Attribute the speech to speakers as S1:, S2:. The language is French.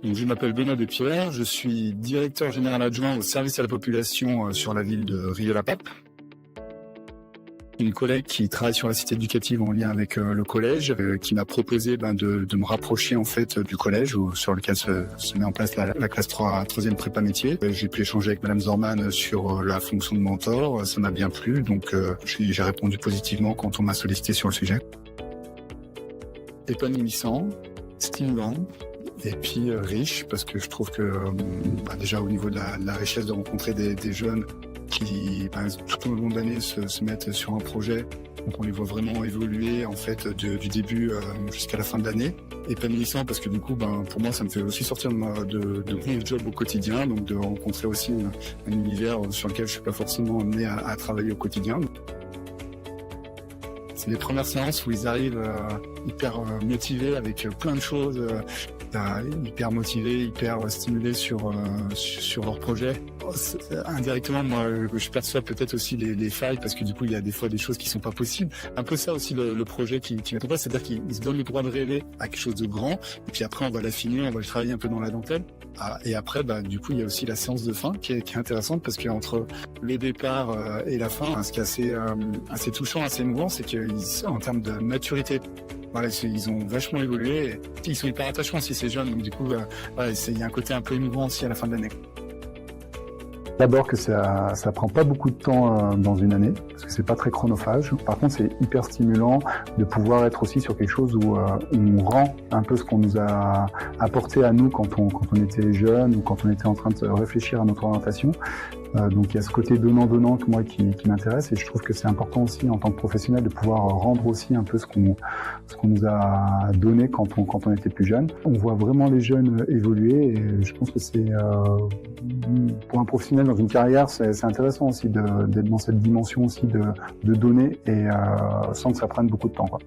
S1: Donc, je m'appelle Benoît Despierre, je suis directeur général adjoint au service à la population sur la ville de Rieux-la-Pape. Une collègue qui travaille sur la cité éducative en lien avec le collège, qui m'a proposé de me rapprocher en fait du collège sur lequel se met en place la classe 3e prépa métier. J'ai pu échanger avec Madame Zorman sur la fonction de mentor, ça m'a bien plu, donc j'ai répondu positivement quand on m'a sollicité sur le sujet. Épanouissant, stimulant, et puis riche, parce que je trouve que déjà au niveau de la richesse de rencontrer des jeunes qui, tout au long de l'année, se mettent sur un projet, donc on les voit vraiment évoluer en fait du début jusqu'à la fin de l'année. Épanouissant parce que du coup, pour moi, ça me fait aussi sortir de mon job au quotidien, donc de rencontrer aussi un univers sur lequel je suis pas forcément amené à travailler au quotidien. C'est les premières séances où ils arrivent hyper motivés avec plein de choses, hyper motivés, hyper stimulés sur leur projet. Indirectement, moi, je perçois peut-être aussi les failles parce que du coup, il y a des fois des choses qui sont pas possibles. Un peu ça aussi le projet qui met en place, c'est-à-dire qu'ils se donnent le droit de rêver à quelque chose de grand, et puis après on va l'affiner, on va le travailler un peu dans la dentelle. Et après, du coup, il y a aussi la séance de fin qui est intéressante parce qu'entre le départ et la fin, ce qui est assez touchant, assez émouvant, c'est qu'en termes de maturité, voilà, ils ont vachement évolué. Et ils sont hyper attachants aussi ces jeunes, donc du coup, il y a un côté un peu émouvant aussi à la fin de l'année.
S2: D'abord que ça prend pas beaucoup de temps dans une année, parce que c'est pas très chronophage. Par contre, c'est hyper stimulant de pouvoir être aussi sur quelque chose où on rend un peu ce qu'on nous a apporté à nous quand on était jeune ou quand on était en train de réfléchir à notre orientation. Donc il y a ce côté donnant-donnant moi qui m'intéresse, et je trouve que c'est important aussi en tant que professionnel de pouvoir rendre aussi un peu ce qu'on nous a donné quand on était plus jeune. On voit vraiment les jeunes évoluer, et je pense que c'est pour un professionnel dans une carrière, c'est intéressant aussi d'être dans cette dimension aussi de donner, et sans que ça prenne beaucoup de temps, quoi.